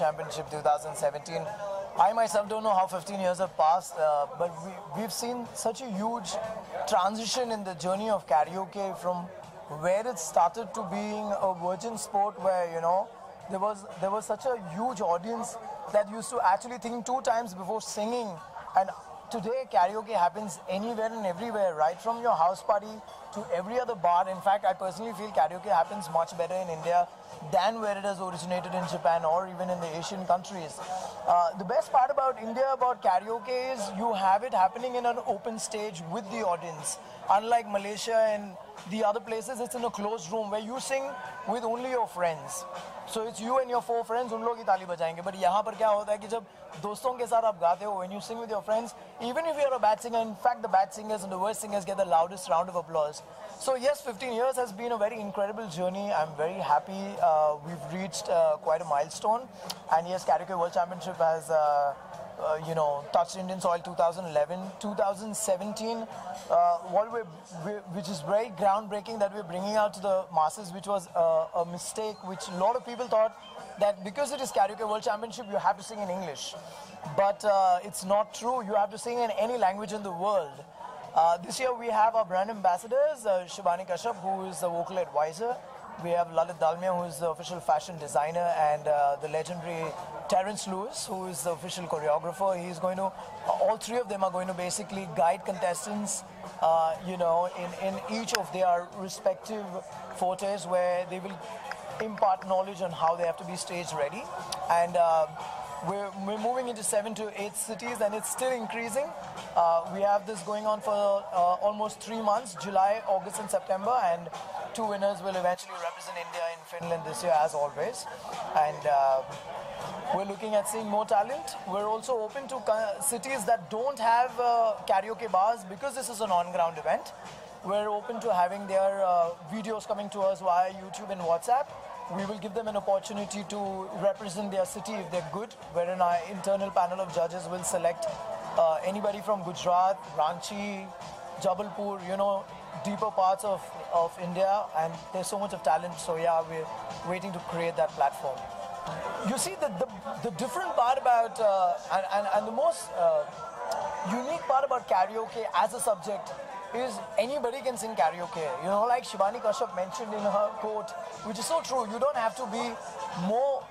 Championship 2017. I myself don't know how 15 years have passed, but we've seen such a huge transition in the journey of karaoke from where it started to being a virgin sport where, you know, there was such a huge audience that used to actually think 2 times before singing. And today karaoke happens anywhere and everywhere, right from your house party to every other bar. In fact, I personally feel karaoke happens much better in India than where it has originated in Japan or even in the Asian countries. The best part about India, about karaoke, is you have it happening in an open stage with the audience. Unlike Malaysia and the other places, it's in a closed room where you sing with only your friends. So it's you and your 4 friends, उन लोग ही ताली बजाएंगे. But यहाँ पर क्या होता है कि जब दोस्तों के साथ आप गाते हो, when you sing with your friends, even if you're a bad singer, in fact the bad singers and the worst singers get the loudest round of applause. So yes, 15 years has been a very incredible journey. I'm very happy we've reached quite a milestone. And yes, Karaoke World Championship has you know, touched Indian soil 2011, 2017, which is very groundbreaking that we're bringing out to the masses, which was a mistake, which a lot of people thought that because it is Karaoke World Championship, you have to sing in English. But it's not true. You have to sing in any language in the world. This year we have our brand ambassadors, Shivani Kashyap, who is the vocal advisor. We have Lalit Dalmia, who is the official fashion designer, and the legendary Terence Lewis, who is the official choreographer. He's going to, all 3 of them are going to basically guide contestants, you know, in each of their respective fortes, where they will impart knowledge on how they have to be stage ready. And we're moving into 7 to 8 cities, and it's still increasing. We have this going on for almost 3 months, July, August and September, and 2 winners will eventually represent India in Finland this year, as always. And we're looking at seeing more talent. We're also open to cities that don't have karaoke bars, because this is an on-ground event. We're open to having their videos coming to us via YouTube and WhatsApp. We will give them an opportunity to represent their city if they're good, wherein our internal panel of judges will select anybody from Gujarat, Ranchi, Jabalpur, you know, deeper parts of India, and there's so much of talent. So yeah, we're waiting to create that platform. You see, the different part about and the most unique part about karaoke as a subject is anybody can sing karaoke. You know, like Shivani Kashyap mentioned in her quote, which is so true. You don't have to be more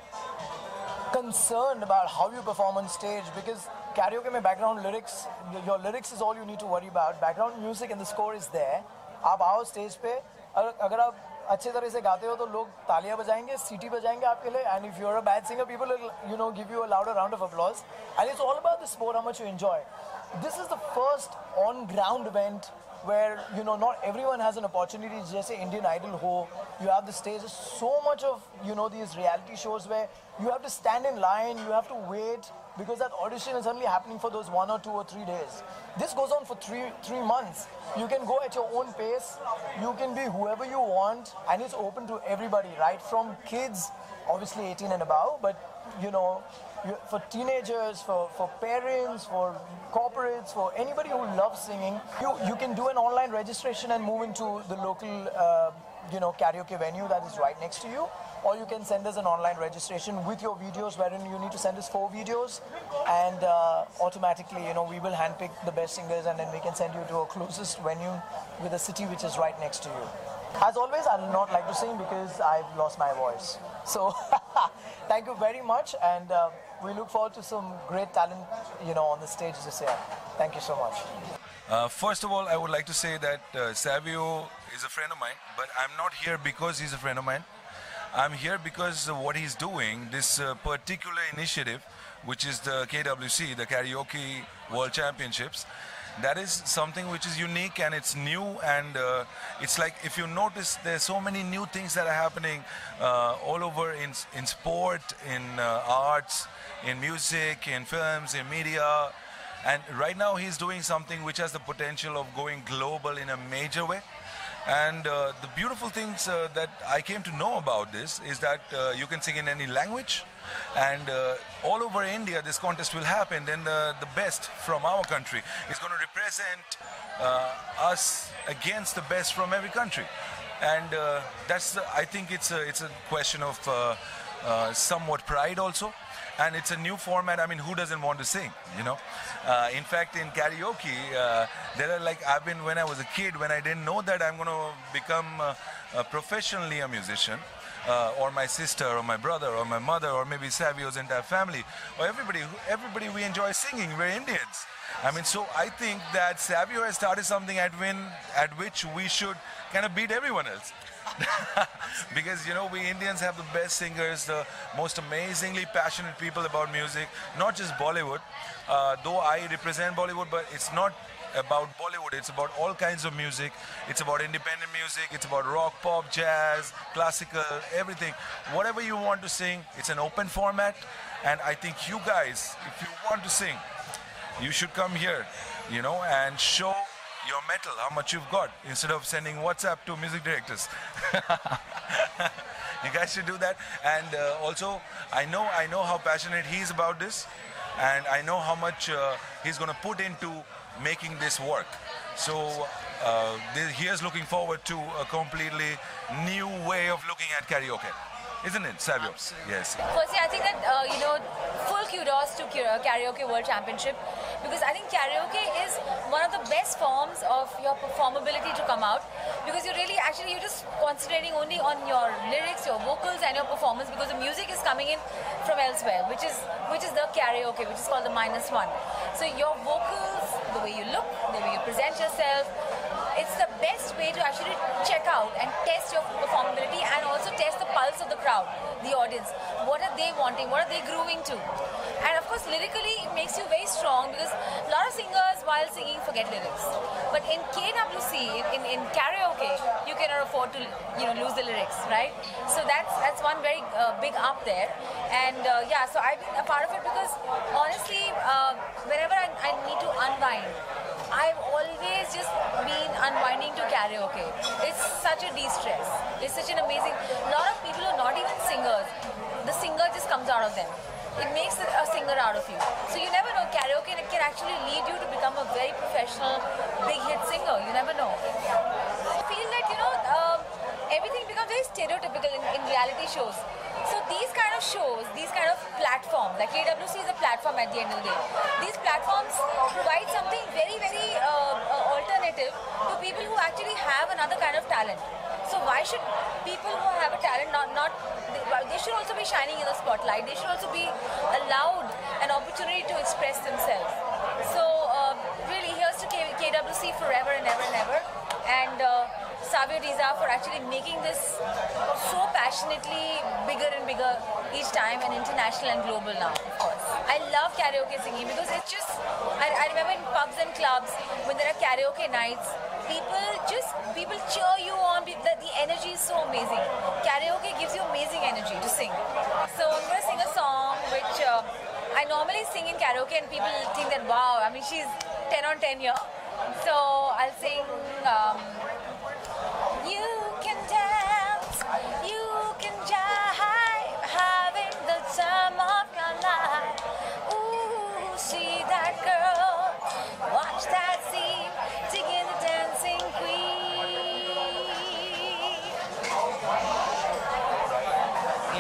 concerned about how you perform on stage, because karaoke mein background lyrics, your lyrics is all you need to worry about. Background music and the score is there. आप आओ stage पे, अगर आप अच्छे तरह से गाते हो तो लोग तालियां बजाएंगे, सीटी बजाएंगे आपके लिए, and if you're a bad singer, people will, you know, give you a louder round of applause. And it's all about the sport, how much you enjoy. This is the first on-ground event where, you know, not everyone has an opportunity. Just Indian Idol ho, you have the stage. So much of, you know, these reality shows where you have to stand in line, you have to wait, because that audition is only happening for those 1 or 2 or 3 days. This goes on for three months. You can go at your own pace, you can be whoever you want, and it's open to everybody, right from kids, obviously 18 and above, but, you know, for teenagers, for parents, for corporates, for anybody who loves singing, you can do an online registration and move into the local you know, karaoke venue that is right next to you, or you can send us an online registration with your videos, wherein you need to send us 4 videos, and automatically, you know, we will handpick the best singers, and then we can send you to a closest venue with a city which is right next to you. As always, I'll not like to sing because I've lost my voice. So thank you very much, and we look forward to some great talent, you know, on the stage this year. Thank you so much. First of all, I would like to say that Savio is a friend of mine, but I'm not here because he's a friend of mine. I'm here because of what he's doing, this particular initiative, which is the KWC, the Karaoke World Championships. That is something which is unique and it's new, and it's like, if you notice, there's so many new things that are happening all over in sport, in arts, in music, in films, in media. And right now he's doing something which has the potential of going global in a major way. And the beautiful things that I came to know about this is that you can sing in any language, and all over India this contest will happen. Then the best from our country is going to represent us against the best from every country. And I think it's a question of somewhat pride also. And it's a new format. I mean, who doesn't want to sing, you know? In fact, in karaoke, there are like, when I was a kid, when I didn't know that I'm going to become professionally a musician, or my sister, or my brother, or my mother, or maybe Savio's entire family, or everybody we enjoy singing. We're Indians. I mean, so I think that Savio has started something at which we should kind of beat everyone else. Because, you know, we Indians have the best singers, the most amazingly passionate people about music, not just Bollywood. Though I represent Bollywood, but it's not about Bollywood, it's about all kinds of music. It's about independent music, it's about rock, pop, jazz, classical, everything. Whatever you want to sing, it's an open format. And I think you guys, if you want to sing, you should come here, you know, and show your metal, how much you've got, instead of sending WhatsApp to music directors. You guys should do that. And also, I know how passionate he is about this, and I know how much he's going to put into making this work. So he is looking forward to a completely new way of looking at karaoke. Isn't it, Savio? Yes. Firstly, I think that, full kudos to Karaoke World Championship, because I think karaoke is one of the best forms of your performability to come out, because you're just concentrating only on your lyrics, your vocals and your performance, because the music is coming in from elsewhere, which is the karaoke, which is called the -1. So your vocals, the way you look, the way you present yourself, it's the best way to actually check out and test your performability, and also test the pulse of the crowd, the audience. What are they wanting? What are they grooving to? And of course, lyrically, it makes you very strong, because a lot of singers, while singing, forget lyrics. But in KWC, in karaoke, you cannot afford to, lose the lyrics, right? So that's one very big up there. And so I've been a part of it, because honestly, whenever I need to unwind, I've always just been unwinding to karaoke. It's such a de-stress. It's such an amazing... A lot of people who are not even singers, the singer just comes out of them. It makes a singer out of you. So you never know, karaoke can actually lead you to become a very professional, big hit singer. You never know. I feel like, everything becomes very stereotypical in reality shows. So these kind of shows, these kind of platforms, like KWC is a platform at the end of the day. These platforms provide something very, very alternative to people who actually have another kind of talent. So why should people who have a talent they should also be shining in the spotlight. They should also be allowed an opportunity to express themselves. So really, here's to KWC forever and ever and ever. And Savio Diza for actually making this so passionately bigger and bigger each time, and international and global now, of course. I love karaoke singing, because it's just, I remember in pubs and clubs, when there are karaoke nights, people cheer you on, the energy is so amazing. Karaoke gives you amazing energy to sing. So I'm going to sing a song which I normally sing in karaoke, and people think that, wow, I mean, she's 10 on 10 here. So I'll sing, you can dance, you can jive, having the time of your life. Ooh, see that girl, watch that scene, digging the dancing queen.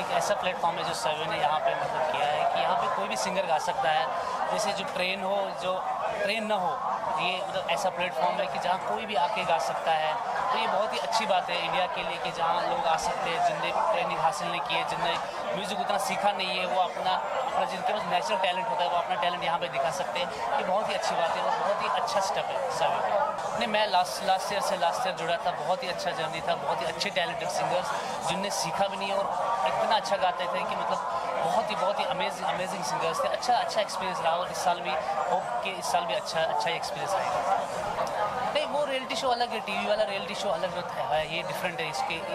एक ऐसा platform है जो सभी ने यहाँ पे मतलब किया है कि यहाँ पे कोई भी सिंगर गा सकता है, जैसे जो ट्रेन ना हो, ये मतलब ऐसा प्लेटफॉर्म है कि जहाँ कोई भी आके गा सकता है। तो ये बहुत ही अच्छी बात है इंडिया के लिए कि जहाँ लोग आ सकते हैं जिनने ट्रेनिंग हासिल नहीं की है, जिनने म्यूज़िक उतना सीखा नहीं है, वो अपना जिनके पास नेचुरल टैलेंट होता है वो अपना टैलेंट यहाँ पे दिखा सकते हैं। ये बहुत ही अच्छी बात है और बहुत ही अच्छा स्टेप है सभी का। नहीं, मैं लास्ट ईयर जुड़ा था, बहुत ही अच्छा जर्नी था, बहुत ही अच्छे टैलेंटेड सिंगर्स जिनने सीखा भी नहीं और इतना अच्छा गाते थे कि मतलब बहुत ही अमेजिंग सिंगर्स थे। अच्छा एक्सपीरियंस रहा, और इस साल भी होप कि इस साल भी अच्छा ही एक्सपीरियंस रहेगा। नहीं, वो रियलिटी शो अलग है, टीवी वाला रियलिटी शो अलग है, ये डिफरेंट है।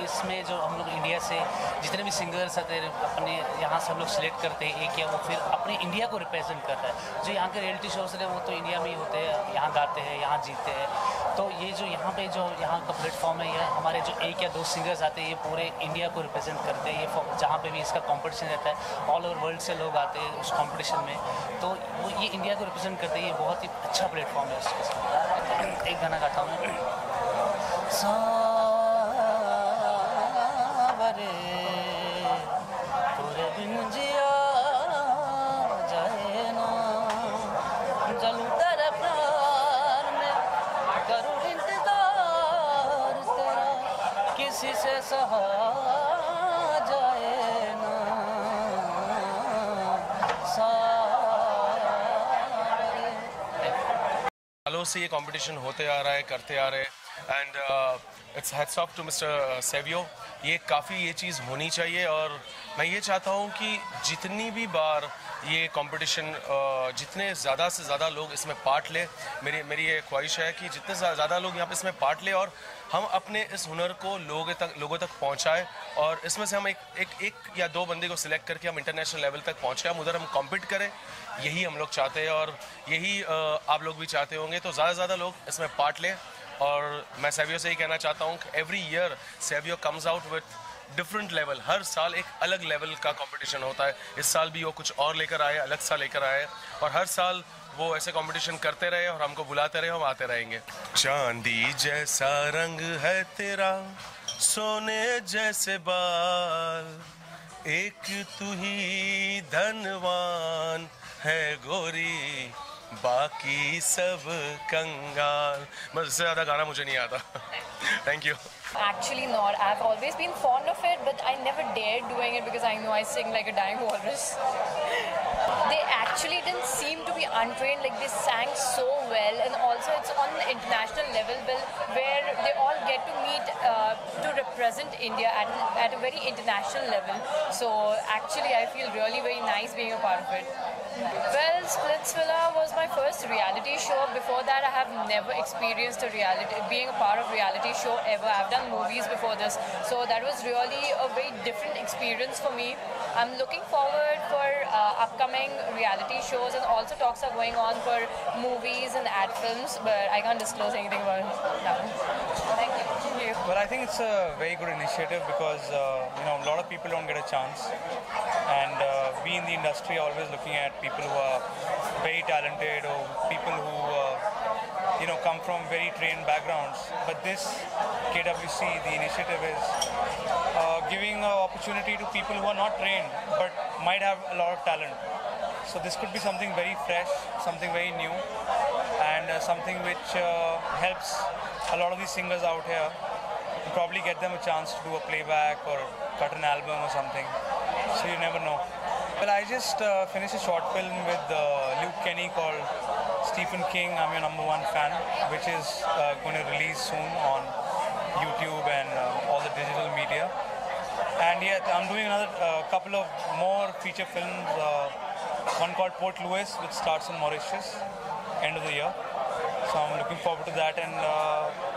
इसमें जो हम लोग इंडिया से जितने भी सिंगर्स आते हैं अपने यहाँ से हम लोग सिलेक्ट करते हैं एक, या वो फिर अपने इंडिया को रिप्रेजेंट करता है। जो यहाँ के रियलिटी शोज हैं वो तो इंडिया में ही होते हैं, यहाँ गाते हैं, यहाँ जीतते हैं। तो ये जो यहाँ पे जो यहाँ का प्लेटफॉर्म है, यह हमारे जो एक या दो सिंगर्स आते हैं ये पूरे इंडिया को रिप्रेजेंट करते हैं। ये जहाँ पे भी इसका कंपटीशन रहता है, ऑल ओवर वर्ल्ड से लोग आते हैं उस कंपटीशन में, तो वो ये इंडिया को रिप्रेजेंट करते हैं। ये बहुत ही अच्छा प्लेटफॉर्म है उसके साथ। एक गाना गाता हूँ मैं। सावरे पूरे जिया जाए ना, जलूं तेरे प्यार में, करूं इंतजार तेरा, किसी से सहा जाए ना सारे। सालों से ये कंपटीशन होते आ रहा है, करते आ रहे हैं, and it's hats off to mister Savio. ये काफ़ी ये चीज़ होनी चाहिए, और मैं ये चाहता हूँ कि जितनी भी बार ये कंपटीशन, जितने ज़्यादा से ज़्यादा लोग इसमें पार्ट ले, मेरी ये ख्वाहिश है कि जितने ज़्यादा लोग यहाँ पे इसमें पार्ट ले और हम अपने इस हुनर को लोगों तक पहुँचाएँ, और इसमें से हम एक या दो बंदे को सिलेक्ट करके हम इंटरनेशनल लेवल तक पहुँचे, हम उधर हम कॉम्पीट करें। यही हम लोग चाहते हैं, और यही आप लोग भी चाहते होंगे। तो ज़्यादा से ज़्यादा लोग इसमें पार्ट लें, और मैं सेवियो से ही कहना चाहता हूँ कि एवरी ईयर सेवियो comes out with different level. हर साल एक अलग लेवल का कंपटीशन होता है। इस साल भी वो कुछ और लेकर आए, अलग सा लेकर आए, और हर साल वो ऐसे कंपटीशन करते रहे और हमको बुलाते रहे, हम आते रहेंगे। चांदी जैसा रंग है तेरा, सोने जैसे बाल, एक तू ही धनवान है गोरी, बाकी सब कंगाल। बस इससे ज़्यादा गाना मुझे नहीं आता। Thank you. Actually not. I've always been fond of it, but I never dared doing it because I know I sing like a dying walrus. They actually didn't seem to be untrained, like they sang so well, and also it's on the international level where they all get to meet to represent India at a very international level. So actually I feel really very nice being a part of it. Well, Splitsvilla was my first reality show. Before that, I have never experienced being a part of reality show ever. I've done movies before this, so that was really a very different experience for me. I'm looking forward for upcoming reality shows, and also talks are going on for movies and ad films, but I can't disclose anything about it now. Thank you. Well, I think it's a very good initiative because a lot of people don't get a chance, and we in the industry are always looking at people who are very talented or people who come from very trained backgrounds. But this KWC, the initiative is giving an opportunity to people who are not trained but might have a lot of talent. So this could be something very fresh, something very new, and something which helps a lot of these singers out here, and probably get them a chance to do a playback or cut an album or something. So you never know. Well, I just finished a short film with Luke Kenny called Stephen King, I'm Your Number One Fan, which is going to release soon on YouTube and all the digital media. And yeah, I'm doing another couple of more feature films, one called Port Louis, which starts in Mauritius, end of the year. So I'm looking forward to that, and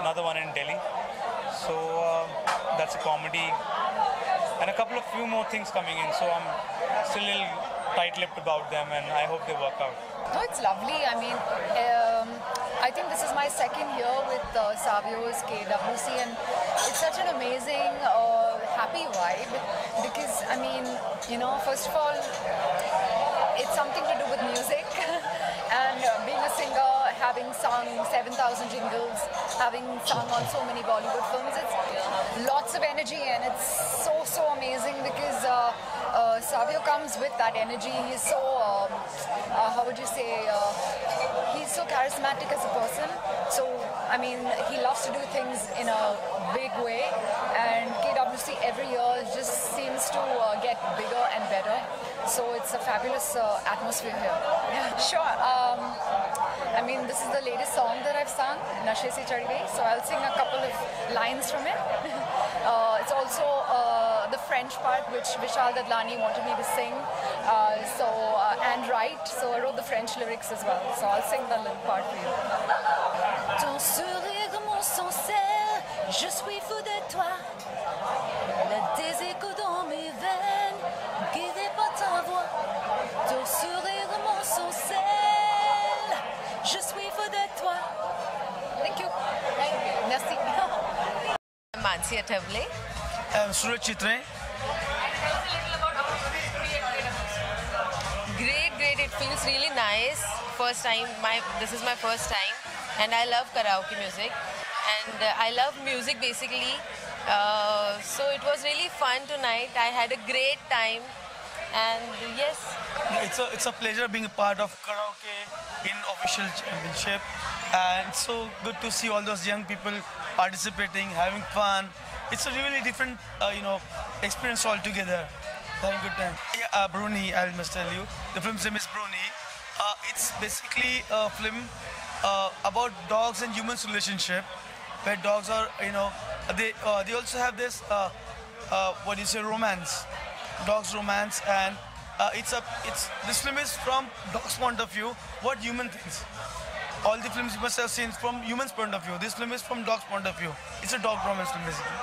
another one in Delhi. So that's a comedy, and a few more things coming in. So I'm still a little tight-lipped about them, and I hope they work out. No, it's lovely. I mean, I think this is my second year with Savio's KWC, and it's such an amazing, happy vibe because, I mean, first of all, it's something to do with music and being a singer, having sung 7,000 jingles, having sung on so many Bollywood films, it's lots of energy, and it's so amazing because Savio comes with that energy. He's so, how would you say, he's so charismatic as a person. So, I mean, he loves to do things in a big way, and KWC every year just seems to get bigger and better. So it's a fabulous atmosphere here. Yeah. Sure. I mean, this is the latest song that I've sung, Nashe Se Chad Gayi. So I'll sing a couple of lines from it. It's also the French part, which Vishal Dadlani wanted me to sing, and write. So I wrote the French lyrics as well. So I'll sing the little part for you. Ton sourire, mon sincère, je suis fou de toi. Des échos dans mes veines, guidés par ta voix. Ton sourire, mon sincère, je suis fou de toi. Thank you. Thank you. Merci. I'm Mansi Athavale. I'm Suraj Chitre. Great. It feels really nice. First time, this is my first time, and I love karaoke music, and I love music basically. So it was really fun tonight. I had a great time, And yes, It's a pleasure being a part of karaoke in official championship, and it's so good to see all those young people participating, having fun. It's a really different, experience altogether. Having a good time. Yeah, Bruni, I must tell you, the film's name is Bruni. It's basically a film about dogs and humans relationship, where dogs are, they also have this, romance, dogs romance, and this film is from dog's point of view, what human thinks. All the films you must have seen from human's point of view. This film is from dog's point of view. It's a dog romance film basically.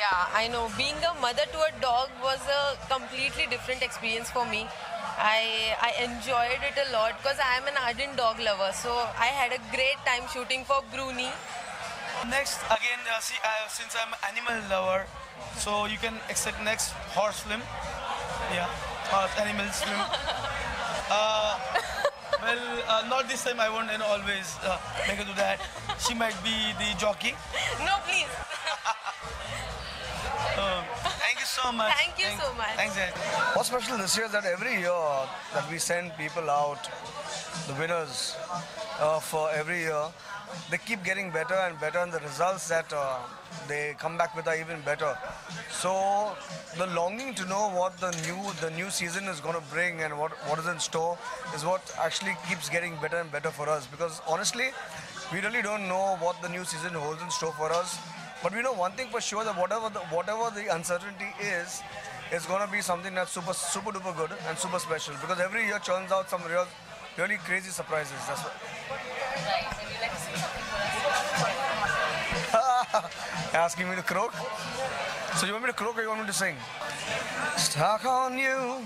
yeah, I know. Being a mother to a dog was a completely different experience for me. I enjoyed it a lot because I am an ardent dog lover. So I had a great time shooting for Bruni. Next, again, since I'm an animal lover, so you can expect next horse film. Yeah, animals film. Not this time. I won't always make her do that. She might be the jockey. No, please. Thank you so much. Thank you so much. Thanks, guys. What's special this year is that every year that we send people out, the winners for every year, they keep getting better and better, and the results that they come back with are even better. So the longing to know what the new season is going to bring and what is in store is what actually keeps getting better and better for us. Because honestly, we really don't know what the new season holds in store for us. But we know one thing for sure, that whatever the uncertainty is, it's going to be something that's super duper good and super special. Because every year churns out some really crazy surprises. That's what. Asking me to croak? So you want me to croak or you want me to sing? Stuck on you,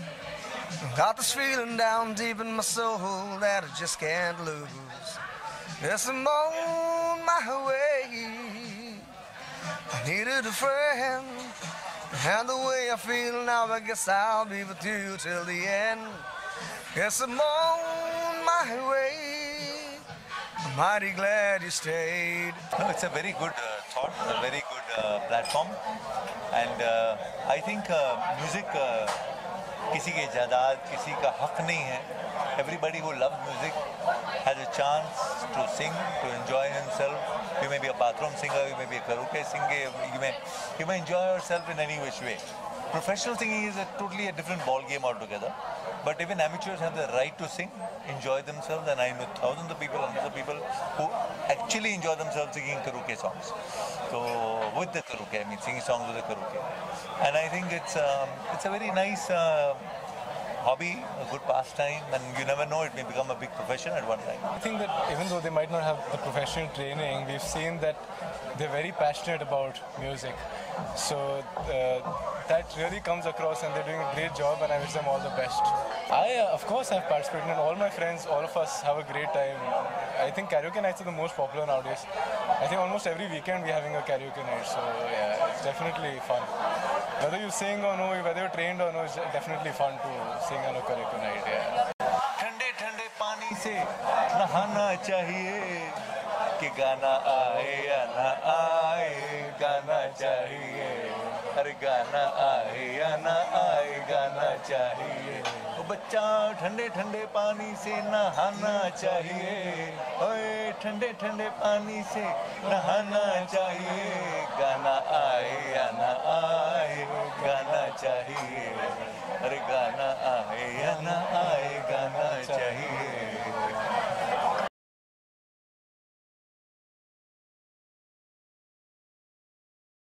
got this feeling down deep in my soul that I just can't lose. Yes, I'm on my way. I needed a friend, and the way I feel now, I guess I'll be with you till the end. Yes, I'm on my way. I'm mighty glad you stayed. No, it's a very good thought, a very good platform, and I think music किसी की जायदाद, किसी का हक नहीं है. Everybody who loves music has a chance to sing, to enjoy himself. You may be a bathroom singer, you may be a karaoke singer, you may enjoy yourself in any which way. Professional singing is a totally different ball game altogether. But even amateurs have the right to sing, enjoy themselves, and I know thousands of people, hundreds of people who actually enjoy themselves singing karaoke songs. So with the karaoke, I mean singing songs with the karaoke. And I think it's a very nice hobby, a good pastime, and you never know, it may become a big profession at one time. I think that even though they might not have the professional training, we've seen that they're very passionate about music. So that really comes across, and they're doing a great job, and I wish them all the best. I, of course, have participated, and all my friends, all of us have a great time. I think karaoke nights are the most popular nowadays. I think almost every weekend we're having a karaoke night, so yeah, it's definitely fun. Whether you sing or no, whether you're trained or no, it's definitely fun to sing on a karaoke night, yeah. ठंडे ठंडे पानी से नहाना चाहिए कि गाना आए या ना आए, गाना चाहिए, अरे गाना आए या ना आए, गाना चाहिए. ओ बच्चा ठंडे ठंडे पानी से नहाना चाहिए, ओए ठंडे ठंडे पानी से नहाना चाहिए, गाना आए या ना आए, गाना चाहिए, अरे गाना आए या ना